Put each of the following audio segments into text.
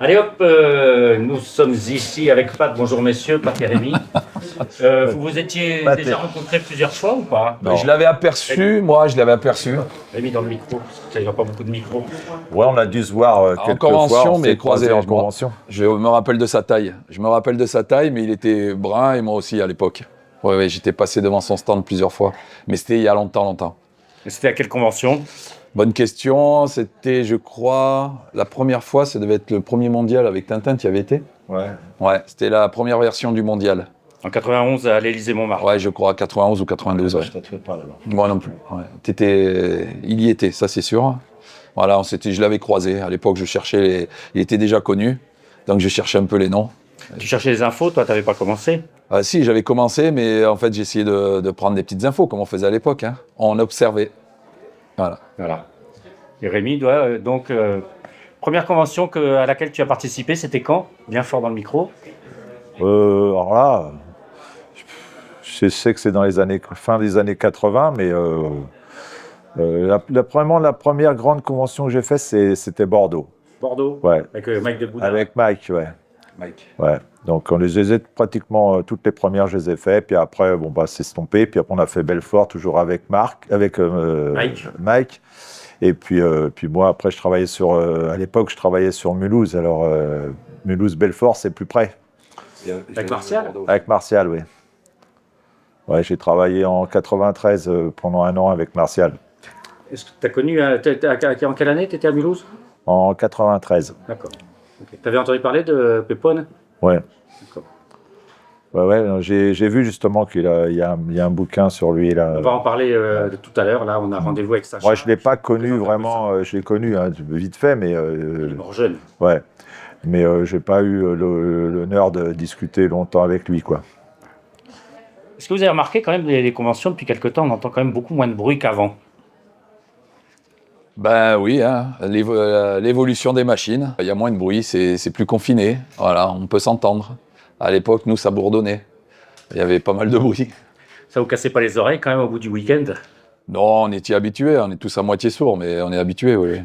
Allez hop, nous sommes ici avec Pat. Bonjour messieurs, Pat et Rémi. Vous vous étiez déjà rencontrés plusieurs fois ou pas? Non. Je l'avais aperçu, je l'avais aperçu. Rémi dans le micro, ça n'y a pas beaucoup de micros. Ouais, on a dû se voir quelques en convention, fois. mais croisé en convention. Je me rappelle de sa taille. Mais il était brun et moi aussi à l'époque. Ouais, j'étais passé devant son stand plusieurs fois. Mais c'était il y a longtemps. Et c'était à quelle convention? Bonne question. C'était, je crois, la première fois, ça devait être le premier mondial avec Tintin. Tu y avais été? Ouais. Ouais, c'était la première version du mondial. En 91 à l'Élysée-Montmartre. Ouais, je crois, 91 ou 92. Ouais. Je ne pas là-bas. Moi non plus. Ouais. Il y était, ça c'est sûr. Voilà, je l'avais croisé. À l'époque, il était déjà connu, donc je cherchais un peu les noms. Tu cherchais les infos, toi, tu n'avais pas commencé? Si, j'avais commencé, mais en fait, j'essayais de prendre des petites infos, comme on faisait à l'époque. Hein. On observait. Voilà. Et Rémi, première convention à laquelle tu as participé, c'était quand? Bien fort dans le micro. Alors là, je sais que c'est dans fin des années 80, mais vraiment la première grande convention que j'ai faite, c'était Bordeaux. Bordeaux? Ouais. Avec Mike de Boudin. Avec Mike, ouais. Mike. Ouais. Donc on les a pratiquement toutes les premières, je les ai fait. Puis après, c'est estompé. Puis après, on a fait Belfort, toujours avec Mike. Et puis moi, après, je travaillais à l'époque, je travaillais sur Mulhouse. Alors Mulhouse-Belfort, c'est plus près. Avec Martial? Avec Martial, oui. Ouais, j'ai travaillé en 93 pendant un an avec Martial. Est-ce que tu as connu, en quelle année tu étais à Mulhouse? En 93. D'accord. Okay. Tu avais entendu parler de Pépone? Ouais. D'accord. Ouais, j'ai vu justement qu'il y a un bouquin sur lui. Là. On va en parler de tout à l'heure. Là, on a rendez-vous avec Sacha. Moi, je ne l'ai pas connu vraiment. Je l'ai connu vite fait, mais... il est mort jeune. Ouais. Mais je n'ai pas eu l'honneur de discuter longtemps avec lui, quoi. Est-ce que vous avez remarqué quand même les conventions, depuis quelque temps, on entend quand même beaucoup moins de bruit qu'avant? Ben oui, hein. L'évolution des machines, il y a moins de bruit, c'est plus confiné. Voilà, on peut s'entendre. À l'époque, nous, ça bourdonnait. Il y avait pas mal de bruit. Ça vous cassait pas les oreilles quand même au bout du week-end? Non, on était habitués, on est tous à moitié sourds, mais on est habitués, oui.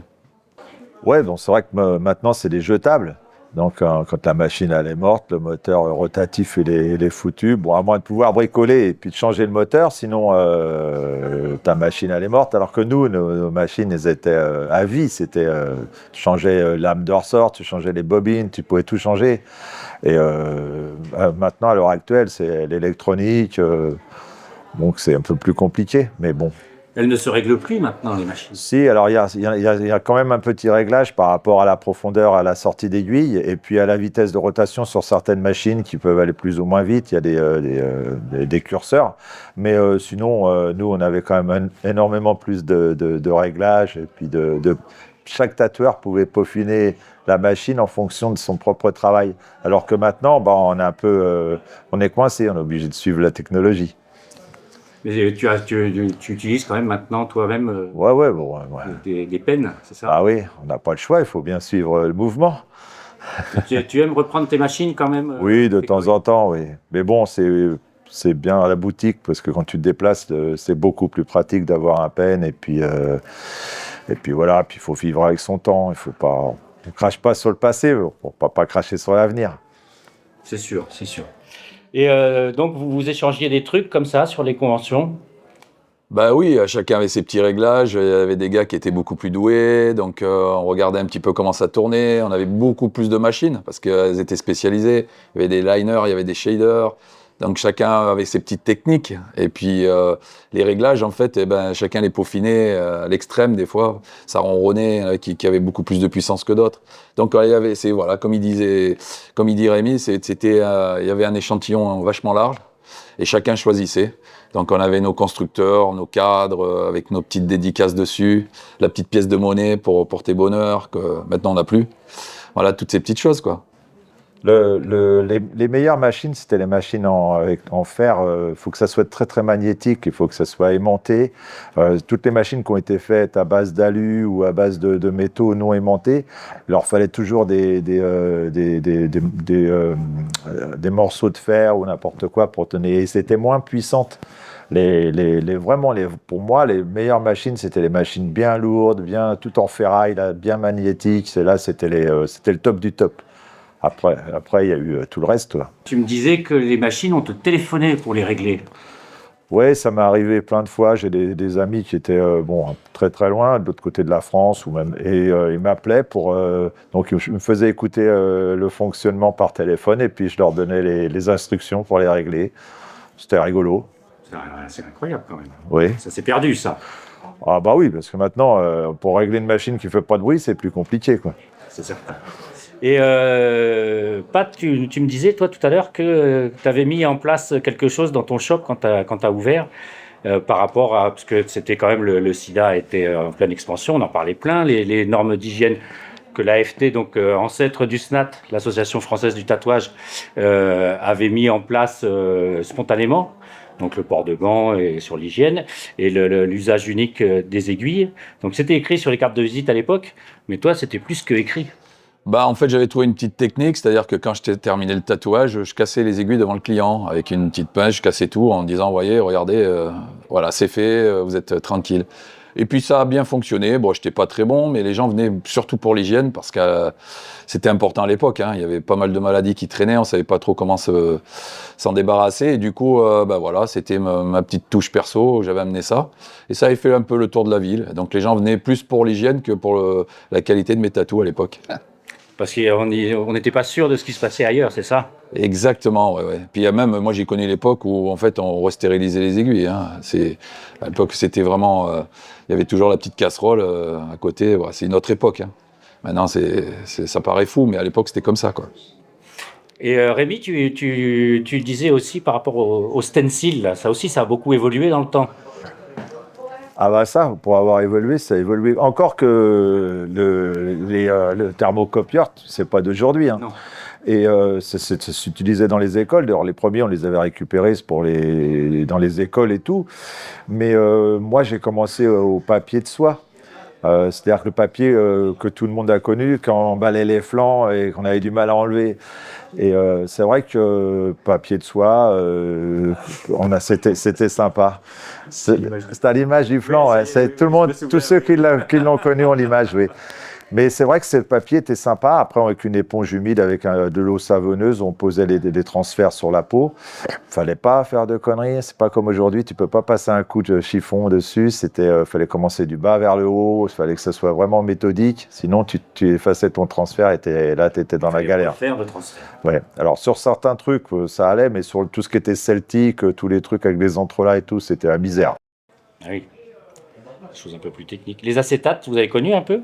Ouais, donc c'est vrai que maintenant, c'est des jetables. Donc, quand la machine elle est morte, le moteur rotatif il est foutu. Bon, à moins de pouvoir bricoler et puis de changer le moteur, sinon ta machine elle est morte. Alors que nous, nos machines, elles étaient à vie. C'était tu changeais l'âme de ressort, tu changeais les bobines, tu pouvais tout changer. Et maintenant, à l'heure actuelle, c'est l'électronique. Donc, c'est un peu plus compliqué, mais bon. Elles ne se règlent plus maintenant, les machines. Si, alors il y a quand même un petit réglage par rapport à la profondeur, à la sortie d'aiguille, et puis à la vitesse de rotation sur certaines machines qui peuvent aller plus ou moins vite. Il y a des curseurs. Mais sinon, nous, on avait quand même énormément plus de réglages. Et puis chaque tatoueur pouvait peaufiner la machine en fonction de son propre travail. Alors que maintenant, on est coincé, on est obligé de suivre la technologie. Mais tu utilises quand même maintenant toi-même des pennes, c'est ça? Ah oui, on n'a pas le choix, il faut bien suivre le mouvement. Tu aimes reprendre tes machines quand même? Oui, de temps en temps, oui. Mais bon, c'est bien à la boutique, parce que quand tu te déplaces, c'est beaucoup plus pratique d'avoir un pen. Et puis voilà, puis il faut vivre avec son temps. On ne crache pas sur le passé, pour pas cracher sur l'avenir. C'est sûr, c'est sûr. Et donc, vous échangiez des trucs comme ça sur les conventions? Bah oui, chacun avait ses petits réglages. Il y avait des gars qui étaient beaucoup plus doués, donc on regardait un petit peu comment ça tournait. On avait beaucoup plus de machines parce qu'elles étaient spécialisées. Il y avait des liners, il y avait des shaders. Donc chacun avait ses petites techniques. Et puis les réglages, en fait, chacun les peaufinait à l'extrême des fois. Ça ronronnait, qui avait beaucoup plus de puissance que d'autres. Donc il y avait, comme il dit Rémi, il y avait un échantillon vachement large et chacun choisissait. Donc on avait nos constructeurs, nos cadres avec nos petites dédicaces dessus, la petite pièce de monnaie pour porter bonheur que maintenant on n'a plus. Voilà, toutes ces petites choses, quoi. Les meilleures machines, c'était les machines en fer. Il faut que ça soit très très magnétique, il faut que ça soit aimanté. Toutes les machines qui ont été faites à base d'alu ou à base de métaux non aimantés, il leur fallait toujours des morceaux de fer ou n'importe quoi pour tenir. Et c'était moins puissante. Pour moi, les meilleures machines, c'était les machines bien lourdes, bien tout en ferraille, là, bien magnétiques. C'était le top du top. Après, il y a eu tout le reste, quoi. Tu me disais que les machines, on te téléphonait pour les régler. Ouais, ça m'est arrivé plein de fois. J'ai des amis qui étaient très très loin, de l'autre côté de la France, ils m'appelaient donc je me faisais écouter le fonctionnement par téléphone et puis je leur donnais les instructions pour les régler. C'était rigolo. C'est incroyable quand même. Oui. Ça s'est perdu, ça. Ah bah oui, parce que maintenant, pour régler une machine qui fait pas de bruit, c'est plus compliqué, quoi. C'est certain. Et Pat, tu me disais, toi, tout à l'heure, que tu avais mis en place quelque chose dans ton shop quand tu as ouvert, par rapport à... Parce que c'était quand même, le sida était en pleine expansion, on en parlait plein, les normes d'hygiène que l'AFT, donc ancêtre du SNAT, l'Association française du tatouage, avait mis en place spontanément, donc le port de gants et sur l'hygiène, et l'usage unique des aiguilles. Donc c'était écrit sur les cartes de visite à l'époque, mais toi, c'était plus que écrit. Bah, en fait, j'avais trouvé une petite technique, c'est-à-dire que quand je terminé le tatouage, je cassais les aiguilles devant le client avec une petite pince, je cassais tout en disant, voyez, regardez, voilà, c'est fait, vous êtes tranquille. Et puis ça a bien fonctionné. Bon, j'étais pas très bon, mais les gens venaient surtout pour l'hygiène parce que c'était important à l'époque. Hein. Il y avait pas mal de maladies qui traînaient, on savait pas trop comment s'en débarrasser. Et du coup, bah voilà, c'était ma petite touche perso. J'avais amené ça, et ça avait fait un peu le tour de la ville. Donc les gens venaient plus pour l'hygiène que pour la qualité de mes tatous à l'époque. Parce qu'on n'était pas sûr de ce qui se passait ailleurs, c'est ça? Exactement, ouais. Puis il y a même, moi j'ai connu l'époque où en fait on restérilisait les aiguilles. Hein. À l'époque c'était vraiment, il y avait toujours la petite casserole à côté. Voilà, c'est une autre époque. Hein. Maintenant ça paraît fou, mais à l'époque c'était comme ça, quoi. Et Rémi, tu disais aussi par rapport au stencil, là, ça aussi ça a beaucoup évolué dans le temps. Ah bah ça, pour avoir évolué, ça a évolué. Encore que le thermocopieur, c'est pas d'aujourd'hui. Hein. Non. Et ça s'utilisait dans les écoles. D'ailleurs, les premiers, on les avait récupérés dans les écoles et tout. Mais moi, j'ai commencé au papier de soie. C'est-à-dire que le papier que tout le monde a connu, quand on emballait les flancs et qu'on avait du mal à enlever. Et c'est vrai que papier de soie, c'était sympa. C'est à l'image du flanc. Ouais, tout le monde, tous ceux qui l'ont connu ont l'image, oui. Mais c'est vrai que ce papier était sympa. Après, avec une éponge humide, avec de l'eau savonneuse, on posait les transferts sur la peau. Fallait pas faire de conneries. C'est pas comme aujourd'hui. Tu peux pas passer un coup de chiffon dessus. Fallait commencer du bas vers le haut. Il fallait que ce soit vraiment méthodique. Sinon, tu effaçais ton transfert et là, tu étais dans la galère. Faire de transfert. Ouais. Alors, sur certains trucs, ça allait, mais sur tout ce qui était celtique, tous les trucs avec les entrelacs et tout, c'était la misère. Ah oui. Des choses un peu plus techniques. Les acétates, vous avez connu un peu?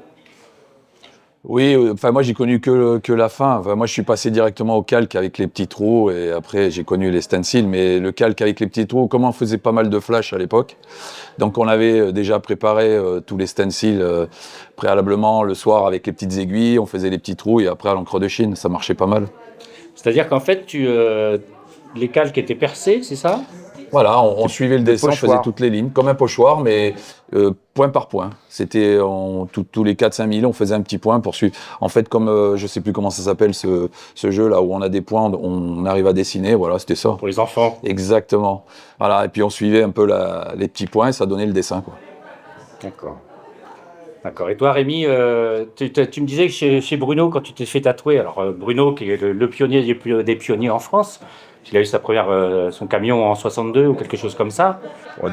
Oui, enfin moi j'ai connu que la fin. Enfin, moi je suis passé directement au calque avec les petits trous et après j'ai connu les stencils. Mais le calque avec les petits trous, comme on faisait pas mal de flash à l'époque, donc on avait déjà préparé tous les stencils préalablement le soir avec les petites aiguilles, on faisait les petits trous et après à l'encre de Chine, ça marchait pas mal. C'est-à-dire qu'en fait, les calques étaient percés, c'est ça? Voilà, on suivait le dessin, on faisait toutes les lignes, comme un pochoir, mais point par point. C'était tous les 4-5 000, on faisait un petit point pour suivre. En fait, comme je sais plus comment ça s'appelle ce jeu-là, où on a des points, on arrive à dessiner, voilà, c'était ça. Pour les enfants. Exactement. Voilà, et puis on suivait un peu les petits points et ça donnait le dessin, quoi. D'accord. D'accord. Et toi, Rémi, tu me disais que chez Bruno, quand tu t'es fait tatouer, alors Bruno, qui est le pionnier des pionniers en France, il a eu son camion en 62 ou quelque chose comme ça.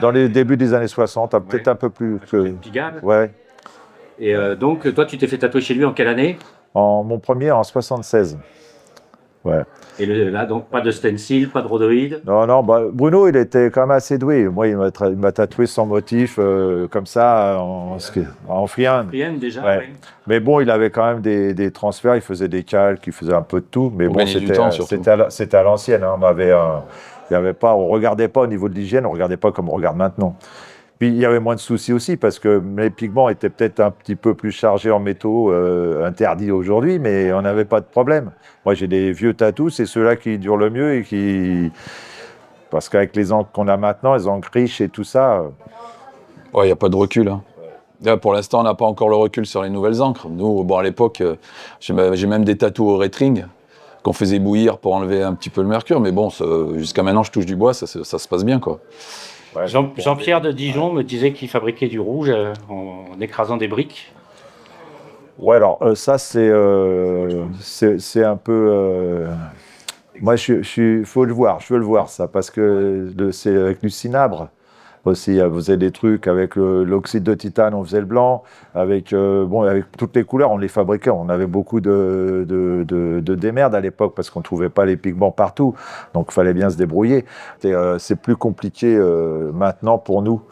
Dans les débuts des années 60, peut-être un peu plus que... Pigalle. Ouais. Et donc, toi, tu t'es fait tatouer chez lui en quelle année? Mon premier en 76. Ouais. Et là, donc, pas de stencil, pas de rhodoïde? Non, Bruno, il était quand même assez doué. Moi, il m'a tatoué sans motif, comme ça, en friand. Friand, déjà, ouais. Oui. Mais bon, il avait quand même des transferts, il faisait des calques, il faisait un peu de tout. Mais bon, c'était à l'ancienne. Hein. On regardait pas au niveau de l'hygiène, on regardait pas comme on regarde maintenant. Puis il y avait moins de soucis aussi parce que les pigments étaient peut-être un petit peu plus chargés en métaux interdits aujourd'hui, mais on n'avait pas de problème. Moi, j'ai des vieux tatous, c'est ceux-là qui durent le mieux et parce qu'avec les encres qu'on a maintenant, les encres riches et tout ça. Ouais, il n'y a pas de recul. Hein. Là, pour l'instant, on n'a pas encore le recul sur les nouvelles encres. Nous, bon, à l'époque, j'ai même des tatous au Retring qu'on faisait bouillir pour enlever un petit peu le mercure, mais bon, jusqu'à maintenant, je touche du bois, ça se passe bien, quoi. Ouais, Jean-Pierre de Dijon me disait qu'il fabriquait du rouge en écrasant des briques. Ouais, alors ça, c'est un peu. Moi, faut le voir, je veux le voir, ça, parce que c'est avec du cinabre. Aussi, on faisait des trucs avec l'oxyde de titane, on faisait le blanc. Avec toutes les couleurs, on les fabriquait. On avait beaucoup de démerdes à l'époque parce qu'on ne trouvait pas les pigments partout. Donc, il fallait bien se débrouiller. C'est plus compliqué maintenant pour nous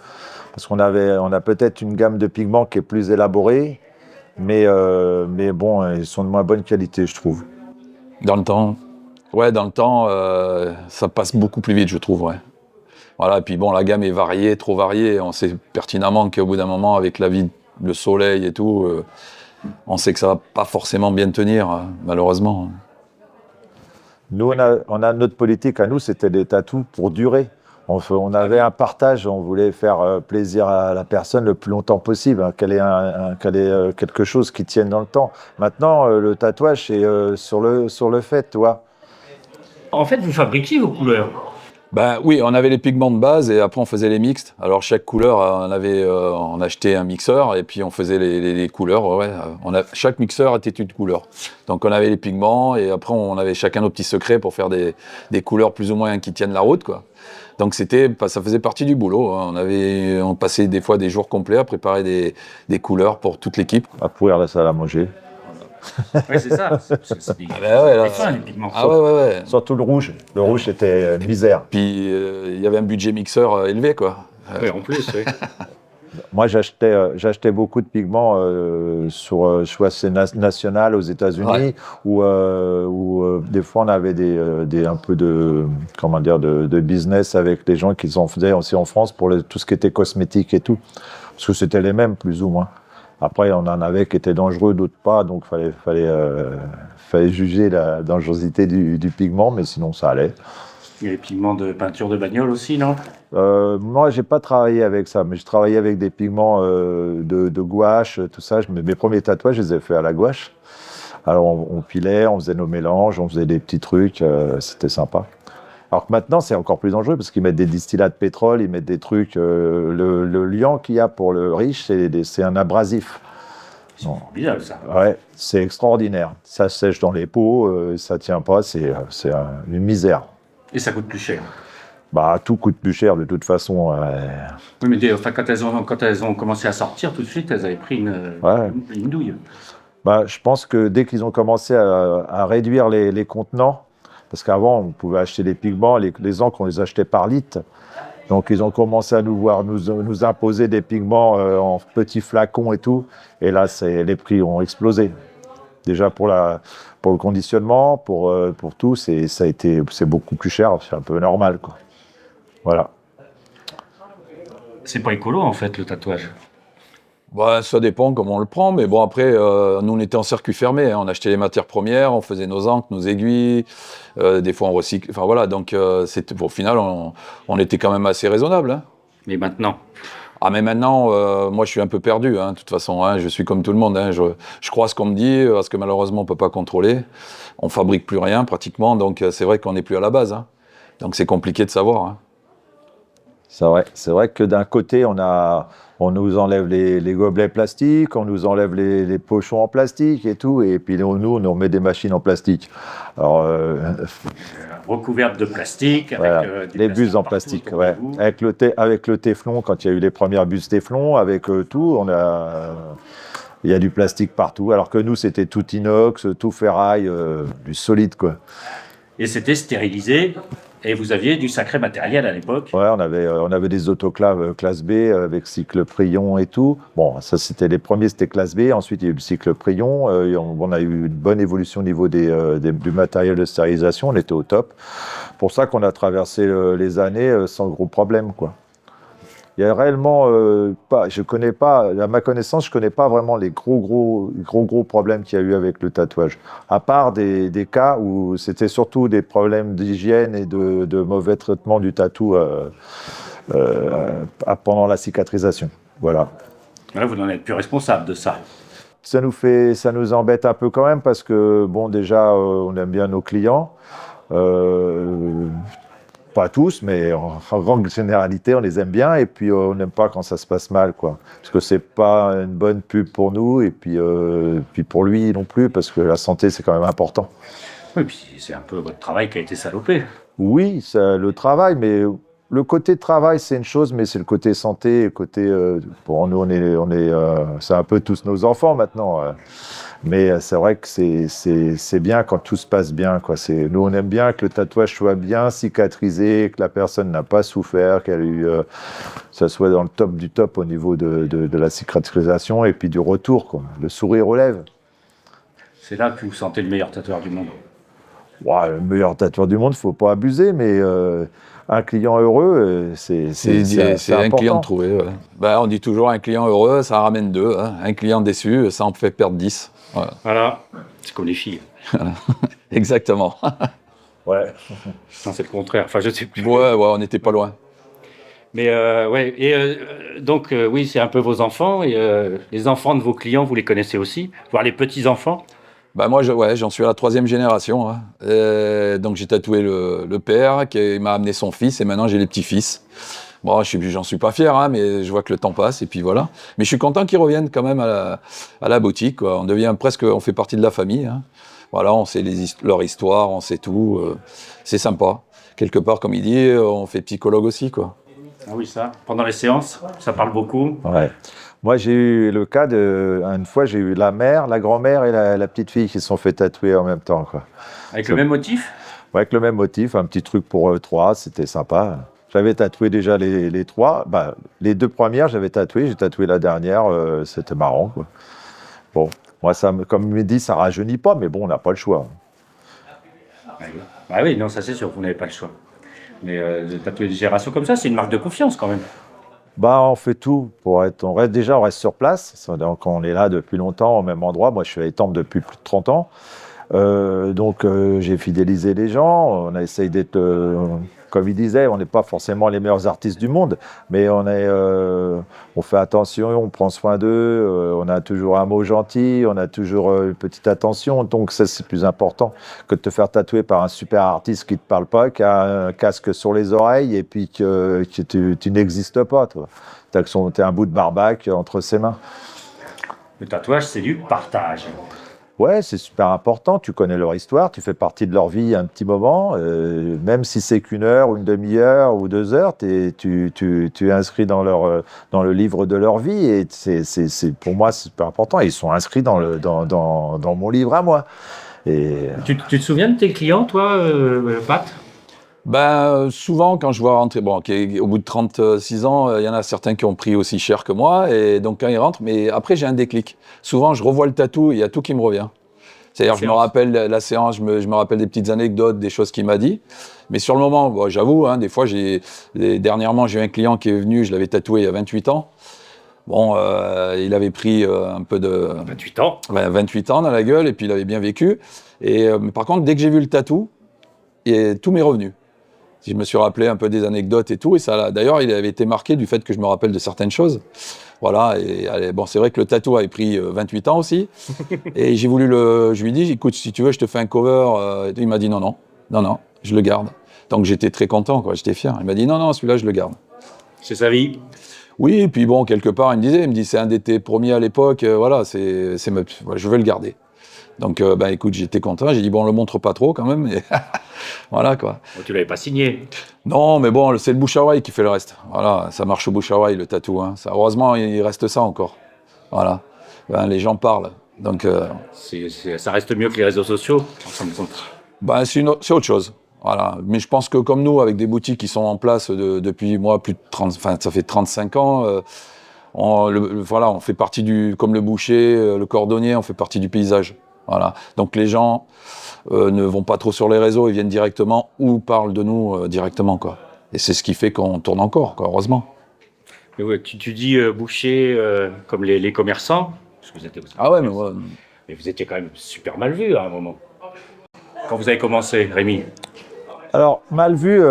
parce on a peut-être une gamme de pigments qui est plus élaborée, mais bon, ils sont de moins bonne qualité, je trouve. Dans le temps, ça passe beaucoup plus vite, je trouve, ouais. Voilà, et puis bon, la gamme est variée, trop variée. On sait pertinemment qu'au bout d'un moment, avec la vie, le soleil et tout, on sait que ça va pas forcément bien tenir, malheureusement. Nous, on a notre politique à nous, c'était des tatous pour durer. On avait un partage, on voulait faire plaisir à la personne le plus longtemps possible, hein, qu'elle ait quelque chose qui tienne dans le temps. Maintenant, le tatouage, c'est sur le fait, toi. En fait, vous fabriquiez vos couleurs. Ben oui, on avait les pigments de base et après on faisait les mixtes. Alors chaque couleur, on achetait un mixeur et puis on faisait les couleurs. Ouais. Chaque mixeur était une couleur. Donc on avait les pigments et après on avait chacun nos petits secrets pour faire des couleurs plus ou moins qui tiennent la route, quoi. Donc ça faisait partie du boulot, hein. On passait des fois des jours complets à préparer des couleurs pour toute l'équipe. À pourrir la salle à manger. Oui, c'est ça. C'est fin, les pigments. Ouais. Surtout le rouge. Le rouge, c'était misère. Puis il y avait un budget mixeur élevé, quoi. Oui, en plus, oui. Moi, j'achetais beaucoup de pigments sur assez national aux États-Unis, où des fois on avait un peu de business avec les gens qui en faisaient aussi en France pour tout ce qui était cosmétique et tout, parce que c'était les mêmes plus ou moins. Après, on en avait qui étaient dangereux, d'autres pas, donc fallait juger la dangerosité du pigment, mais sinon ça allait. Il y a les pigments de peinture de bagnole aussi, non? Moi, j'ai pas travaillé avec ça, mais je travaillais avec des pigments de gouache, tout ça. Mes premiers tatouages, je les ai faits à la gouache. Alors, on pilait, on faisait nos mélanges, on faisait des petits trucs, c'était sympa. Alors que maintenant, c'est encore plus dangereux parce qu'ils mettent des distillats de pétrole, ils mettent des trucs. Le liant qu'il y a pour le riche, c'est un abrasif. C'est formidable, ça. Ouais, c'est extraordinaire. Ça sèche dans les peaux, ça tient pas, c'est une misère. Et ça coûte plus cher. Bah, tout coûte plus cher de toute façon. Oui, mais quand elles ont commencé à sortir, tout de suite, elles avaient pris une douille. Bah, je pense que dès qu'ils ont commencé à réduire les contenants, parce qu'avant, on pouvait acheter des pigments, les encres, on les achetait par litre. Donc, ils ont commencé à nous imposer des pigments en petits flacons et tout. Et là, les prix ont explosé. Déjà pour le conditionnement, pour tout, c'est beaucoup plus cher. C'est un peu normal, quoi. Voilà. C'est pas écolo, en fait, le tatouage. Bah, ça dépend comment on le prend, mais bon, après, nous, on était en circuit fermé, hein. On achetait les matières premières, on faisait nos encres, nos aiguilles, des fois on recycle, enfin voilà, donc au final, on était quand même assez raisonnable, hein. Mais maintenant? Ah, mais maintenant, moi, je suis un peu perdu, hein, de toute façon, hein, je suis comme tout le monde, hein, je crois ce qu'on me dit, parce que malheureusement, on peut pas contrôler, on fabrique plus rien, pratiquement, donc c'est vrai qu'on n'est plus à la base, hein. Donc c'est compliqué de savoir, hein. C'est vrai que d'un côté, on nous enlève les gobelets plastiques, on nous enlève les pochons en plastique et tout, et puis nous, on nous remet des machines en plastique. Alors, recouvertes de plastique, voilà, avec les bus en plastique, ouais. Avec le téflon, quand il y a eu les premières bus téflon, avec tout, il y a du plastique partout, alors que nous, c'était tout inox, tout ferraille, du solide, quoi. Et c'était stérilisé. Et vous aviez du sacré matériel à l'époque. Ouais, on avait des autoclaves classe B avec cycle Prion et tout. Bon, ça c'était c'était classe B. Ensuite, il y a eu le cycle Prion. On a eu une bonne évolution au niveau du matériel de stérilisation. On était au top. Pour ça qu'on a traversé les années sans gros problème, quoi. Il y a réellement à ma connaissance, je connais pas vraiment les gros problèmes qu'il y a eu avec le tatouage. À part des cas où c'était surtout des problèmes d'hygiène et de mauvais traitement du tatou pendant la cicatrisation. Voilà. Là, vous n'en êtes plus responsable de ça. Ça nous embête un peu quand même parce que bon, déjà, on aime bien nos clients. Pas tous, mais en grande généralité, on les aime bien et puis on n'aime pas quand ça se passe mal, quoi. Parce que c'est pas une bonne pub pour nous et puis pour lui non plus, parce que la santé, c'est quand même important. Oui, puis c'est un peu votre travail qui a été salopé. Oui, le travail, mais le côté travail, c'est une chose, mais c'est le côté santé, le côté... pour nous, c'est un peu tous nos enfants maintenant. Mais c'est vrai que c'est bien quand tout se passe bien, quoi. Nous, on aime bien que le tatouage soit bien cicatrisé, que la personne n'a pas souffert, que ça soit dans le top du top au niveau de la cicatrisation et puis du retour, quoi. Le sourire aux lèvres. C'est là que vous sentez le meilleur tatoueur du monde. Ouais, le meilleur tatoueur du monde, il ne faut pas abuser, mais un client heureux, c'est C'est un important. client de trouver. Ouais. Ben, on dit toujours un client heureux, ça ramène 2. Hein. Un client déçu, ça en fait perdre 10. Voilà, c'est comme les filles. Exactement. Ouais. Non, c'est le contraire. Enfin, je sais plus. Ouais, on n'était pas loin. Mais ouais, et donc oui, c'est un peu vos enfants et les enfants de vos clients, vous les connaissez aussi, voire les petits enfants. Bah moi, j'en suis à la 3e génération. Hein. Donc j'ai tatoué le père qui m'a amené son fils et maintenant j'ai les petits-fils. Bon, j'en suis pas fier, hein, mais je vois que le temps passe et puis voilà. Mais je suis content qu'ils reviennent quand même à la boutique, quoi. On fait partie de la famille. Hein. Voilà, on sait leur histoire, on sait tout. C'est sympa. Quelque part, comme il dit, on fait psychologue aussi, quoi. Ah oui, ça. Pendant les séances, ça parle beaucoup. Ouais. Moi, j'ai eu le cas une fois, j'ai eu la mère, la grand-mère et la petite fille qui se sont fait tatouer en même temps, quoi. Avec le même motif? Ouais, avec le même motif, un petit truc pour eux trois, c'était sympa. J'avais tatoué déjà les trois, les 2 premières, j'avais tatoué, j'ai tatoué la dernière, c'était marrant, quoi. Bon, moi, comme il me dit, ça rajeunit pas, mais bon, on n'a pas le choix. Ah oui, non, ça c'est sûr, vous n'avez pas le choix. Mais de tatouer des générations comme ça, c'est une marque de confiance quand même. On fait tout on reste sur place. Donc, on est là depuis longtemps au même endroit. Moi, je suis à Étampes depuis plus de 30 ans. Donc, j'ai fidélisé les gens. On a essayé d'être, comme il disait, on n'est pas forcément les meilleurs artistes du monde, mais on fait attention, on prend soin d'eux, on a toujours un mot gentil, on a toujours une petite attention. Donc, ça, c'est plus important que de te faire tatouer par un super artiste qui ne te parle pas, qui a un casque sur les oreilles et puis que tu n'existes pas, toi. T'es un bout de barbac entre ses mains. Le tatouage, c'est du partage. Ouais, c'est super important. Tu connais leur histoire, tu fais partie de leur vie un petit moment, même si c'est qu'1 heure ou une demi-heure ou 2 heures, tu es inscrit dans le livre de leur vie et pour moi c'est super important. Et ils sont inscrits dans mon livre à moi. Et Tu te souviens de tes clients, toi, Pat? Souvent, quand je vois rentrer, au bout de 36 ans, il y en a certains qui ont pris aussi cher que moi, et donc quand ils rentrent, mais après j'ai un déclic. Souvent, je revois le tatou, il y a tout qui me revient. C'est-à-dire, je me rappelle la séance, je me rappelle des petites anecdotes, des choses qu'il m'a dit. Mais sur le moment, j'avoue, hein, des fois, dernièrement, j'ai eu un client qui est venu, je l'avais tatoué il y a 28 ans. Bon, il avait pris un peu de... 28 ans. 28 ans dans la gueule, et puis il avait bien vécu. Mais par contre, dès que j'ai vu le tatou, tout m'est revenu. Je me suis rappelé un peu des anecdotes et tout, et ça, d'ailleurs, il avait été marqué du fait que je me rappelle de certaines choses. Voilà, c'est vrai que le tatou avait pris 28 ans aussi, et je lui ai dit, écoute, si tu veux, je te fais un cover. Il m'a dit non, je le garde. Donc j'étais très content, quoi, j'étais fier. Il m'a dit non, celui-là, je le garde. C'est sa vie. Oui, et puis bon, quelque part, il me dit, c'est un de tes premiers à l'époque, voilà, je veux le garder. Donc, écoute, j'étais content. J'ai dit, on le montre pas trop quand même. Et voilà, quoi. Oh, tu l'avais pas signé. Non, mais bon, c'est le bouche à oreille qui fait le reste. Voilà, ça marche au bouche à oreille, le tatou. Hein. Heureusement, il reste ça encore. Voilà. Les gens parlent. Donc, ça reste mieux que les réseaux sociaux, en fin de compte. C'est autre chose. Voilà. Mais je pense que comme nous, avec des boutiques qui sont en place depuis, moi, ça fait 35 ans, on fait partie comme le boucher, le cordonnier, on fait partie du paysage. Voilà. Donc les gens ne vont pas trop sur les réseaux, ils viennent directement ou parlent de nous directement, quoi. Et c'est ce qui fait qu'on tourne encore, quoi, heureusement. Mais ouais, tu dis boucher comme les commerçants, parce que vous étiez Ah ouais, mais ouais. Mais vous étiez quand même super mal vu à un moment. Quand vous avez commencé, Rémi. Alors, mal vu,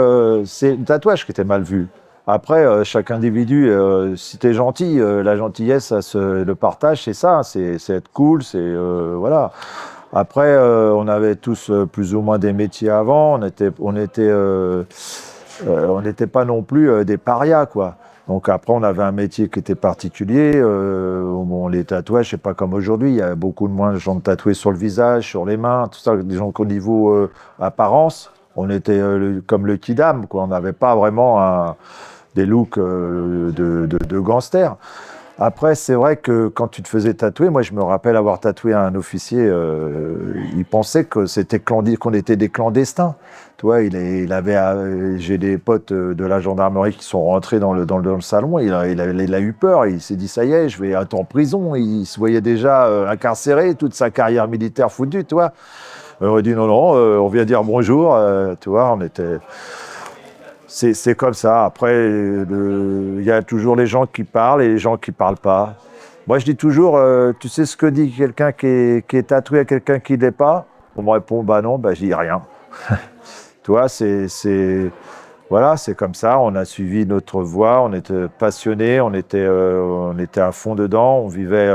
c'est le tatouage qui était mal vu. Après, chaque individu, si t'es gentil, la gentillesse, le partage, c'est ça, c'est être cool, voilà. Après, on avait tous plus ou moins des métiers avant, on était on n'était pas non plus des parias, quoi. Donc après, on avait un métier qui était particulier. Bon, les tatouages, c'est pas comme aujourd'hui. Il y a beaucoup de moins de gens tatoués sur le visage, sur les mains, tout ça. Disons qu'au niveau apparence, on était comme le kidam, quoi. On n'avait pas vraiment des looks de gangsters. Après, c'est vrai que quand tu te faisais tatouer, moi je me rappelle avoir tatoué un officier, il pensait que qu'on était des clandestins. Tu vois, j'ai des potes de la gendarmerie qui sont rentrés dans le salon, il a eu peur, il s'est dit ça y est, je vais être en prison, il se voyait déjà incarcéré, toute sa carrière militaire foutue, tu vois. On a dit non, on vient dire bonjour, tu vois, on était... C'est comme ça. Après, il y a toujours les gens qui parlent et les gens qui ne parlent pas. Moi, je dis toujours, tu sais ce que dit quelqu'un qui est tatoué à quelqu'un qui ne l'est pas? On me répond, bah non, bah je dis rien. Tu vois, voilà, c'est comme ça. On a suivi notre voie, on était passionnés, on était à fond dedans, on vivait...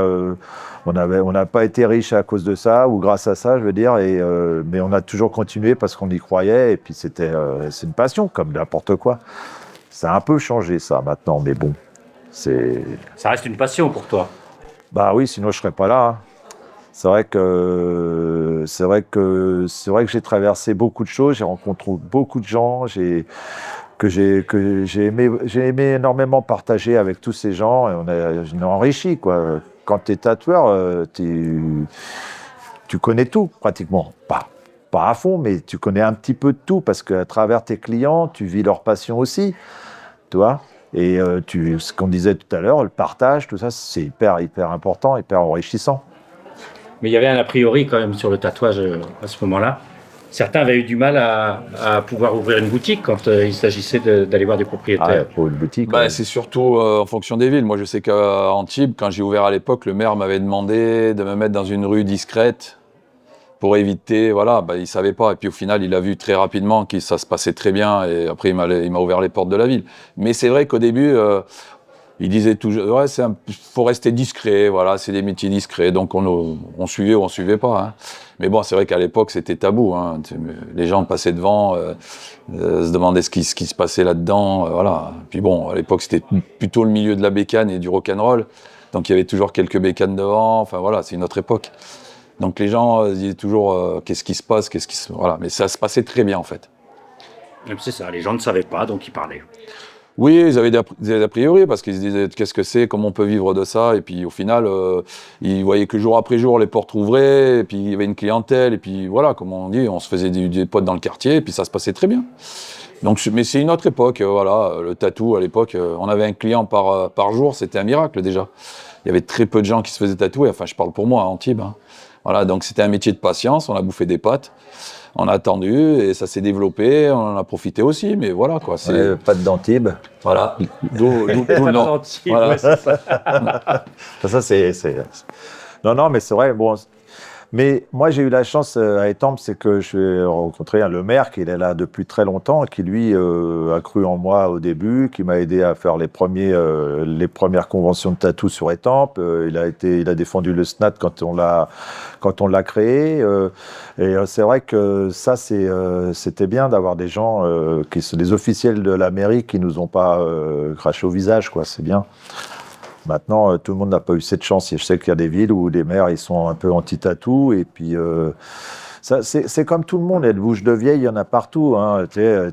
on n'a pas été riche à cause de ça, ou grâce à ça, je veux dire, mais on a toujours continué parce qu'on y croyait, et puis c'est une passion, comme n'importe quoi. Ça a un peu changé, ça, maintenant, mais bon, c'est... Ça reste une passion pour toi. Bah oui, sinon je serais pas là, hein. C'est vrai que j'ai traversé beaucoup de choses, j'ai rencontré beaucoup de gens, j'ai aimé énormément partager avec tous ces gens, et on est enrichi, quoi. Quand tu es tatoueur, tu connais tout, pratiquement. Pas à fond, mais tu connais un petit peu de tout, parce qu'à travers tes clients, tu vis leur passion aussi, tu vois. Et ce qu'on disait tout à l'heure, le partage, tout ça, c'est hyper important, hyper enrichissant. Mais il y avait un a priori quand même sur le tatouage à ce moment-là. Certains avaient eu du mal à pouvoir ouvrir une boutique quand il s'agissait d'aller voir des propriétaires. Pour une boutique. Bah, c'est surtout en fonction des villes. Moi, je sais qu'à Antibes, quand j'ai ouvert à l'époque, le maire m'avait demandé de me mettre dans une rue discrète pour éviter, voilà, bah, il savait pas. Et puis au final, il a vu très rapidement que ça se passait très bien. Et après, il m'a ouvert les portes de la ville. Mais c'est vrai qu'au début, il disait toujours, ouais, faut rester discret, voilà, c'est des métiers discrets. Donc on suivait ou on suivait pas, hein. Mais bon, c'est vrai qu'à l'époque, c'était tabou, hein. Les gens passaient devant, se demandaient ce qui se passait là-dedans, voilà. Puis bon, à l'époque, c'était plutôt le milieu de la bécane et du rock'n'roll. Donc il y avait toujours quelques bécanes devant. Enfin voilà, c'est une autre époque. Donc les gens disaient toujours qu'est-ce qui se passe, voilà. Mais ça se passait très bien en fait. C'est ça, les gens ne savaient pas, donc ils parlaient. Oui, ils avaient des a priori parce qu'ils se disaient qu'est-ce que c'est, comment on peut vivre de ça. Et puis au final, ils voyaient que jour après jour les portes ouvraient, et puis il y avait une clientèle, et puis voilà, comme on dit, on se faisait des potes dans le quartier, et puis ça se passait très bien. Donc, mais c'est une autre époque, voilà. Le tatou à l'époque, on avait un client par jour, c'était un miracle déjà. Il y avait très peu de gens qui se faisaient tatouer. Enfin, je parle pour moi à Antibes, hein. Voilà, donc c'était un métier de patience. On a bouffé des pâtes. On a attendu et ça s'est développé, on en a profité aussi, mais voilà quoi. C'est pas d'Antibes. Voilà, d'où le nom. Voilà. Ouais, c'est ça. Ça, Non, mais c'est vrai, bon... Mais moi, j'ai eu la chance à Étampes, c'est que j'ai rencontré le maire qui est là depuis très longtemps, qui lui a cru en moi au début, qui m'a aidé à faire les premières conventions de tatou sur Étampes. Il a défendu le SNAT quand on l'a créé. Et c'est vrai que ça, c'était bien d'avoir des gens, des officiels de la mairie qui nous ont pas craché au visage, quoi. C'est bien. Maintenant, tout le monde n'a pas eu cette chance. Et je sais qu'il y a des villes où les maires ils sont un peu anti-tatou. Et puis, c'est comme tout le monde. Les bouches de vieille, il y en a partout, hein.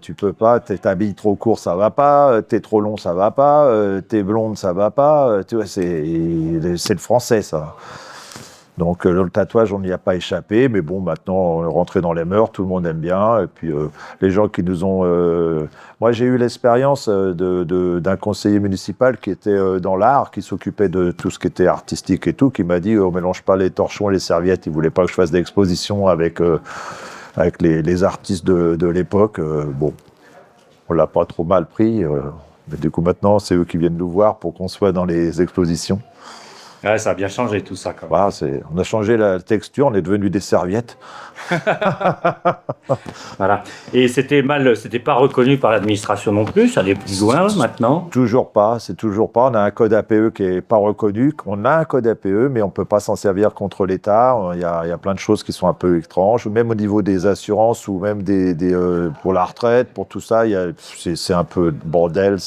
Tu peux pas, t'habilles trop court, ça va pas. T'es trop long, ça va pas. T'es blonde, ça va pas. Tu vois, c'est le français, ça. Donc le tatouage, on n'y a pas échappé, mais bon, maintenant, on est rentré dans les mœurs, tout le monde aime bien. Et puis les gens qui nous ont... Moi, j'ai eu l'expérience d'un conseiller municipal qui était dans l'art, qui s'occupait de tout ce qui était artistique et tout, qui m'a dit, on mélange pas les torchons et les serviettes. Il voulait pas que je fasse d'exposition avec les artistes de l'époque. Bon, on l'a pas trop mal pris. Mais du coup, maintenant, c'est eux qui viennent nous voir pour qu'on soit dans les expositions. Ouais, ça a bien changé tout ça quand même. Voilà, on a changé la texture, on est devenu des serviettes. Voilà. Et c'était pas reconnu par l'administration non plus, ça allait plus loin maintenant. C'est toujours pas. On a un code APE qui est pas reconnu. On a un code APE, mais on peut pas s'en servir contre l'État. Il y a plein de choses qui sont un peu étranges, même au niveau des assurances ou même pour la retraite, pour tout ça. C'est un peu bordel.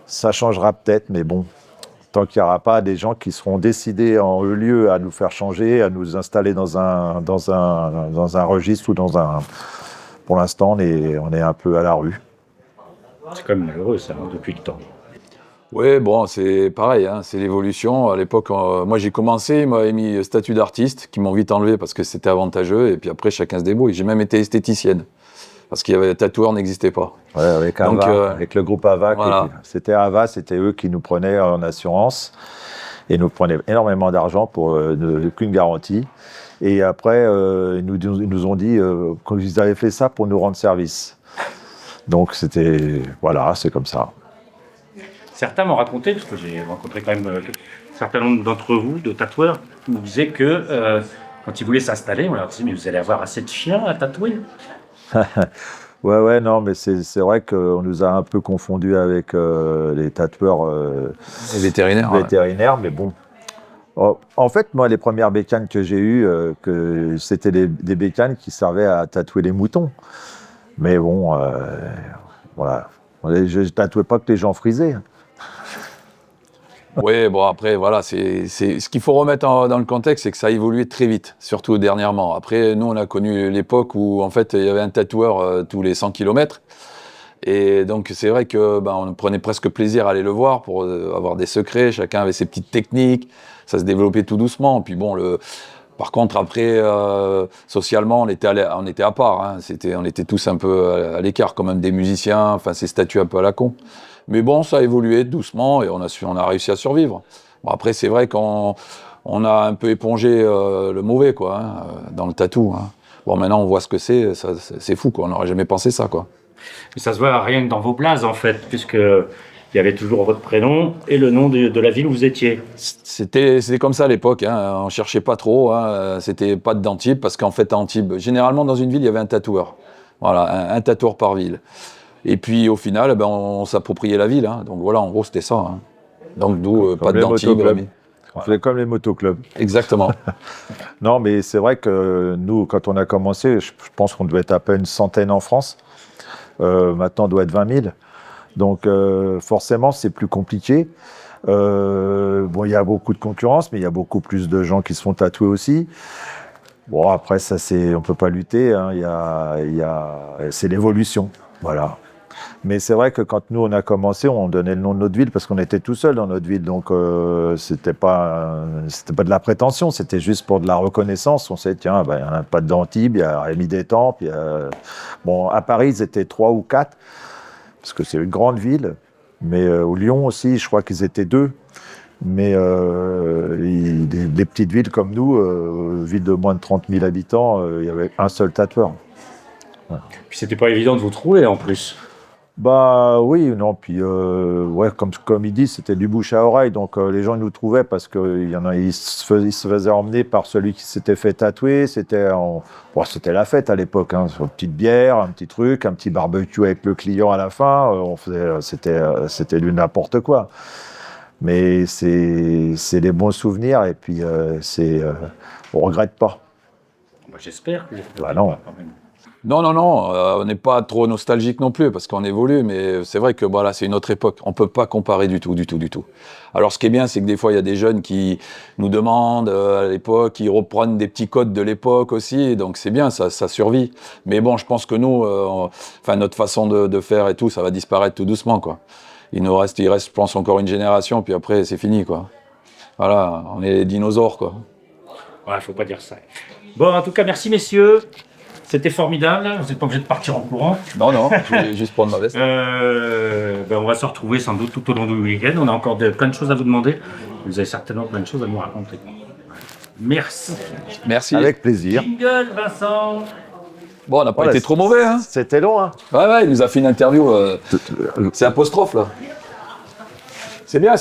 Ça changera peut-être, mais bon. Tant qu'il n'y aura pas des gens qui seront décidés en lieu à nous faire changer, à nous installer dans un registre ou Pour l'instant, on est un peu à la rue. C'est quand même malheureux ça, hein, depuis le temps. Oui, bon, c'est pareil, hein, c'est l'évolution. À l'époque, moi j'ai commencé, ils m'avaient mis statut d'artiste, qui m'ont vite enlevé parce que c'était avantageux, et puis après chacun se débrouille. J'ai même été esthéticienne, parce qu'il y avait tatoueur n'existait pas. Ouais, avec Donc, Ava, avec le groupe Ava. voilà. C'était Ava, c'était eux qui nous prenaient en assurance et nous prenaient énormément d'argent pour aucune garantie. Et après, ils nous ont dit qu'ils avaient fait ça pour nous rendre service. Donc voilà, c'est comme ça. Certains m'ont raconté, parce que j'ai rencontré quand même un certain nombre d'entre vous, de tatoueurs, qui me disaient que quand ils voulaient s'installer, on leur disait mais vous allez avoir assez de chiens à tatouer. Ouais, non, mais c'est vrai qu'on nous a un peu confondus avec les tatoueurs Les vétérinaires. vétérinaires, mais bon. En fait, moi, les premières bécanes que j'ai eues, c'était des bécanes qui servaient à tatouer les moutons. Mais bon, voilà. Je ne tatouais pas que les gens frisaient. Oui, bon après, voilà, ce qu'il faut remettre dans le contexte, c'est que ça a évolué très vite, surtout dernièrement. Après, nous, on a connu l'époque où, en fait, il y avait un tatoueur tous les 100 km. Et donc, c'est vrai que on prenait presque plaisir à aller le voir pour avoir des secrets. Chacun avait ses petites techniques. Ça se développait tout doucement. Puis bon, par contre, après, socialement, on était à part. Hein. On était tous un peu à l'écart, quand même, des musiciens. Enfin, ces statuts un peu à la con. Mais bon, ça a évolué doucement et on a réussi à survivre. Bon, après, c'est vrai qu'on a un peu épongé le mauvais, quoi, hein, dans le tatou. Hein. Bon, maintenant, on voit ce que c'est. C'est fou, quoi. On n'aurait jamais pensé ça, quoi. Mais ça se voit rien que dans vos blazes, en fait, puisque il y avait toujours votre prénom et le nom de la ville où vous étiez. C'était comme ça à l'époque. Hein. On cherchait pas trop. Hein. C'était pas d'Antibes parce qu'en fait, à Antibes, généralement, dans une ville, il y avait un tatoueur. Voilà, un tatoueur par ville. Et puis au final, on s'appropriait la ville. Hein. Donc voilà, en gros, c'était ça. Hein. Donc d'où pas d'Antibes. On faisait comme les motoclubs. Exactement. Non, mais c'est vrai que nous, quand on a commencé, je pense qu'on devait être à peine une centaine en France. Maintenant, on doit être 20 000. Donc forcément, c'est plus compliqué. Bon, il y a beaucoup de concurrence, mais il y a beaucoup plus de gens qui se font tatouer aussi. Bon, après, ça, on peut pas lutter. Hein. C'est l'évolution. Voilà. Mais c'est vrai que quand nous, on a commencé, on donnait le nom de notre ville parce qu'on était tout seul dans notre ville. Donc, c'était pas de la prétention, c'était juste pour de la reconnaissance. On sait, tiens, il n'y en a pas d'Antibes, il y a Rémy d'Étampes. Bon, à Paris, ils étaient 3 ou 4 parce que c'est une grande ville. Mais au Lyon aussi, je crois qu'ils étaient 2. Mais des petites villes comme nous, villes de moins de 30 000 habitants, il y avait un seul tatoueur. Ouais. Puis c'était pas évident de vous trouver en plus. Bah oui, non, puis ouais, comme ils disent, c'était du bouche à oreille, donc les gens nous trouvaient parce qu'ils se faisaient emmener par celui qui s'était fait tatouer, c'était la fête à l'époque, hein, une petite bière, un petit truc, un petit barbecue avec le client à la fin, c'était du n'importe quoi. Mais c'est des bons souvenirs et puis on regrette pas. Bah, j'espère que bah non. Quand même. Non, on n'est pas trop nostalgique non plus parce qu'on évolue, mais c'est vrai que voilà, c'est une autre époque. On peut pas comparer du tout. Alors, ce qui est bien, c'est que des fois, il y a des jeunes qui nous demandent à l'époque, qui reprennent des petits codes de l'époque aussi, donc c'est bien, ça survit. Mais bon, je pense que nous, notre façon de faire et tout, ça va disparaître tout doucement, quoi. Il reste, je pense, encore une génération, puis après, c'est fini, quoi. Voilà, on est des dinosaures, quoi. Ouais, faut pas dire ça. Bon, en tout cas, merci, messieurs. C'était formidable, vous n'êtes pas obligé de partir en courant. Non, je voulais juste prendre ma veste. On va se retrouver sans doute tout au long du week-end. On a encore plein de choses à vous demander. Vous avez certainement plein de choses à nous raconter. Merci. Merci. Avec plaisir. Jingle, Vincent. Bon, on n'a pas été trop mauvais, hein. C'était long, hein. Ouais, il nous a fait une interview. C'est apostrophe, là. C'est bien.